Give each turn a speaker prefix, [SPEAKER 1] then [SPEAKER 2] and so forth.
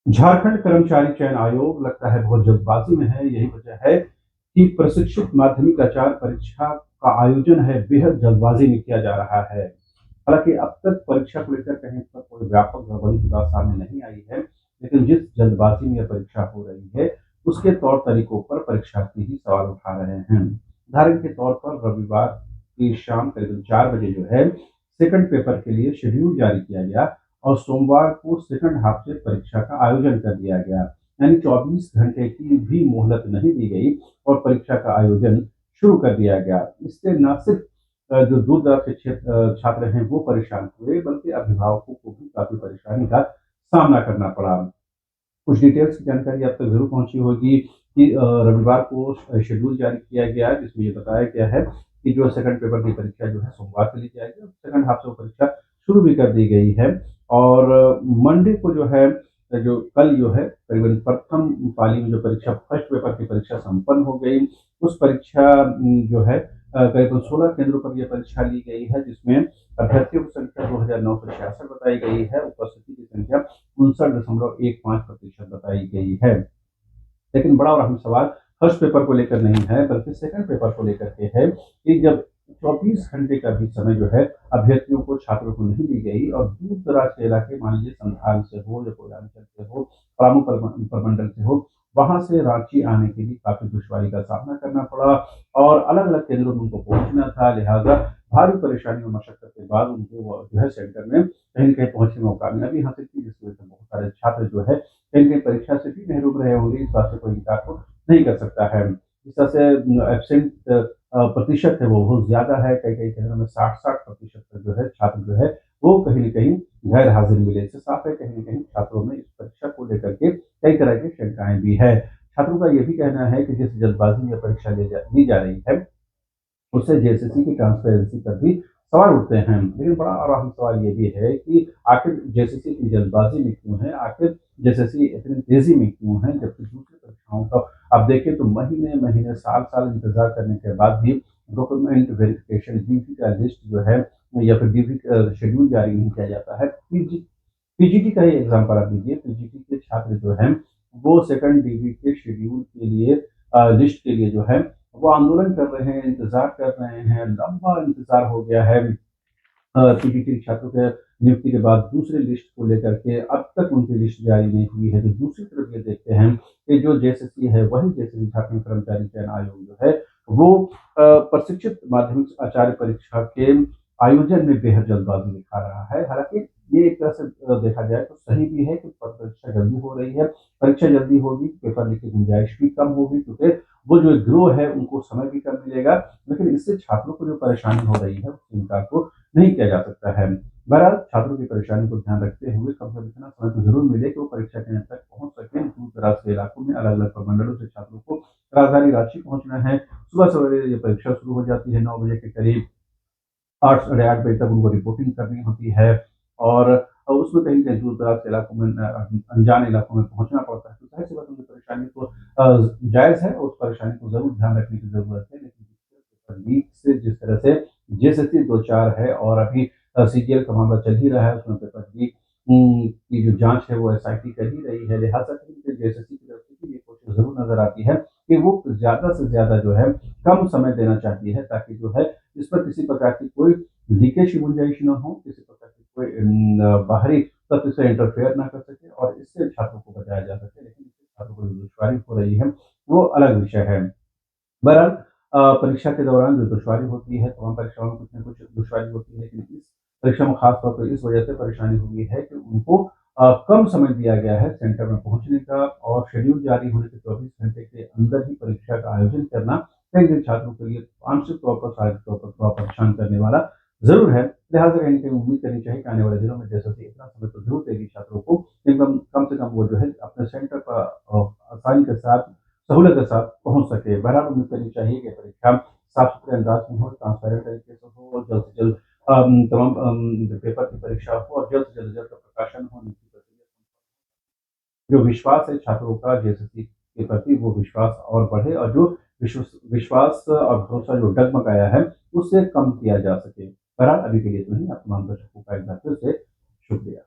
[SPEAKER 1] झारखंड कर्मचारी चयन आयोग लगता है बहुत जल्दबाजी में है। यही वजह है कि प्रशिक्षित माध्यमिक आचार्य परीक्षा का आयोजन है बेहद जल्दबाजी में किया जा रहा है। हालांकि अब तक परीक्षा को लेकर कहीं पर कोई व्यापक गड़बड़ी की बात सामने नहीं आई है, लेकिन जिस जल्दबाजी में यह परीक्षा हो रही है उसके तौर तरीकों पर परीक्षार्थी ही सवाल उठा रहे हैं। उदाहरण के तौर पर रविवार की शाम करीब 4 बजे जो है सेकंड पेपर के लिए शेड्यूल जारी किया गया और सोमवार को सेकंड हाफ से परीक्षा का आयोजन कर दिया गया। यानी 24 घंटे की भी मोहलत नहीं दी गई और परीक्षा का आयोजन शुरू कर दिया गया। इससे न सिर्फ जो दूर दराज के क्षेत्र छात्र हैं वो परेशान हुए, बल्कि अभिभावकों को भी काफी परेशानी का सामना करना पड़ा। कुछ डिटेल्स की जानकारी आप तक ज़रूर पहुँची होगी कि रविवार को शेड्यूल जारी किया गया है, जिसमें ये बताया गया है कि जो सेकंड पेपर की परीक्षा जो है सोमवार को ली जाएगी और सेकंड हाफ से वो परीक्षा शुरू भी कर दी गई है। और मंडे को जो है जो कल जो है करीबन प्रथम पाली में जो परीक्षा फर्स्ट पेपर की परीक्षा संपन्न हो गई। उस परीक्षा जो है करीबन 16 केंद्रों पर यह परीक्षा ली गई है, जिसमें अभ्यर्थियों की संख्या 2,966 बताई गई है। उपस्थिति की संख्या 59.15% बताई गई है। लेकिन बड़ा और अहम सवाल फर्स्ट पेपर को लेकर नहीं है, बल्कि सेकंड पेपर को लेकर के है कि जब 24 घंटे का भी समय जो है अभ्यर्थियों को छात्रों को नहीं दी गई और दूर दराज के इलाके मान लीजिए संथाल से हो या पूर्वांचल से हो, पलामू प्रमंडल से हो, वहां से रांची आने के लिए काफी दुश्वारी का सामना करना पड़ा और अलग अलग केंद्रों में उनको पहुंचना था। लिहाजा भारी परेशानी और मशक्कत के बाद उनको जो है सेंटर में कहीं न कहीं पहुंचने में कामयाबी हासिल की, जिसकी वजह से बहुत सारे छात्र जो है कहीं न कहीं परीक्षा से भी महरूम रहे होंगे। इस बात से कोई इनकार तो नहीं कर सकता है। इस तरह से एब्सेंट प्रतिशत है वो बहुत ज़्यादा है। कई-कई केंद्रों में 60-60 प्रतिशत तक जो है छात्र जो है वो कहीं न कहीं गैर हाज़िर मिले। इससे साफ है कहीं न कहीं छात्रों में इस परीक्षा को लेकर के कई तरह की शंकाएँ भी है। छात्रों का ये भी कहना है कि जिस जल्दबाज़ी में परीक्षा ली जा रही है, उससे जेएसएससी की ट्रांसपेरेंसी पर भी सवाल उठते हैं। लेकिन बड़ा और अहम सवाल ये भी है कि आखिर जेएसएससी इतनी जल्दबाजी में क्यों है? आखिर जेएसएससी इतनी तेज़ी में क्यों है? जबकि दूसरी परीक्षाओं का आप देखें तो महीने-महीने, साल-साल इंतज़ार करने के बाद भी डॉक्यूमेंट वेरिफिकेशन डीवी का लिस्ट जो है या फिर डीवी शेड्यूल जारी नहीं किया जाता है। पीजीटी का ही एग्ज़ाम्पल आप लीजिए, पीजीटी के छात्र जो हैं, वो सेकंड डीवी के शेड्यूल के लिए लिस्ट के लिए जो है, वो आंदोलन कर रहे हैं, इंतज़ार कर रहे हैं, लंबा इंतज़ार हो गया है। पीजीटी छात्रों के नियुक्ति के बाद दूसरी लिस्ट को लेकर के अब तक उनकी लिस्ट जारी नहीं हुई है। तो दूसरी तरफ ये देखते हैं कि जो जेएसएससी है, वही जेएसएससी झारखंड कर्मचारी चयन आयोग जो है, वो प्रशिक्षित माध्यमिक आचार्य परीक्षा के आयोजन में बेहद जल्दबाज़ी दिखा रहा है। हालाँकि ये एक तरह से देखा जाए तो सही भी है कि परीक्षा जल्दी हो रही है। परीक्षा जल्दी होगी, पेपर लीक की गुंजाइश भी कम होगी, क्योंकि वो जो एक गिरोह है, उनको समय भी कम मिलेगा। लेकिन इससे छात्रों को जो परेशानी हो रही है, उसकी इनकार तो नहीं किया जा सकता है। बहरहाल छात्रों की परेशानी को ध्यान रखते हुए कम से कम इतना समय तो ज़रूर मिले कि वो परीक्षा केंद्र तक पहुँच सकें। दूर-दराज के इलाकों में अलग-अलग प्रमंडलों से छात्रों को राजधानी रांची पहुँचना है। सुबह सवेरे ये परीक्षा शुरू हो जाती है 9 बजे के करीब। 8 साढ़े 8 बजे तक उनको रिपोर्टिंग करनी होती है और उसमें कहीं न कहीं दूर-दराज के इलाकों में अनजान इलाकों में पहुँचना पड़ता है। तो ज़ाहिर-सी बात है उनकी परेशानी तो जायज़ है, उस परेशानी को ज़रूर ध्यान रखने की ज़रूरत है। लेकिन पेपर लीक से जिस तरह से जेएसएससी 2-4 है और अभी सीजीएल का मामला चल ही रहा है, उसमें पेपर लीक की जो जाँच है वो एसआईटी कर ही रही है। लिहाज़ा कहीं न कहीं जेएसएससी की तरफ से भी ये कोशिश ज़रूर नज़र आती है कि वो ज़्यादा से ज़्यादा जो है कम समय देना चाहती है, ताकि जो है इस पर किसी प्रकार की कोई लीकेज की गुंजाइश ना हो, किसी प्रकार की कोई बाहरी तत्व से इंटरफेयर ना कर सके और इससे छात्रों को बचाया जा सके। लेकिन इससे छात्रों को जो दुश्वारी हो रही है, वो अलग विषय है। बहरहाल परीक्षा के दौरान जो दुश्वारी होती है, तमाम परीक्षाओं में कुछ न कुछ दुश्वारी होती है, लेकिन इस परीक्षा में खास तौर पे इस वजह से परेशानी हुई है कि उनको कम समय दिया गया है सेंटर में पहुँचने का और शेड्यूल जारी होने के 24 घंटे के अंदर ही परीक्षा का आयोजन करना कई-कई छात्रों के लिए मानसिक तौर पर, शारीरिक तौर पर थोड़ा परेशान करने वाला ज़रूर है। लिहाज़ा कहीं न कहीं उम्मीद करनी चाहिए कि आने वाले दिनों में जैसे कि इतना समय तो ज़रूर देगी छात्रों को, कि कम से कम वो जो है अपने सेंटर पर आसानी के साथ, सहूलियत के साथ पहुँच सके। बहरहाल उम्मीद करनी चाहिए कि परीक्षा साफ-सुथरे अंदाज में हो, ट्रांसपेरेंट तरीके से हो और जल्द से जल्द तमाम जो पेपर की परीक्षा हो और जल्द से जल्द रिजल्ट का प्रकाशन हो, नियुक्ति प्रक्रिया जो विश्वास है छात्रों का जेएसएससी के प्रति, वो विश्वास और बढ़े और जो विश्वास और भरोसा जो डगमगाया है, उससे कम किया जा सके। बहरहाल अभी के लिए इतना ही। आप तमाम दर्शकों का एक बार फिर से शुक्रिया।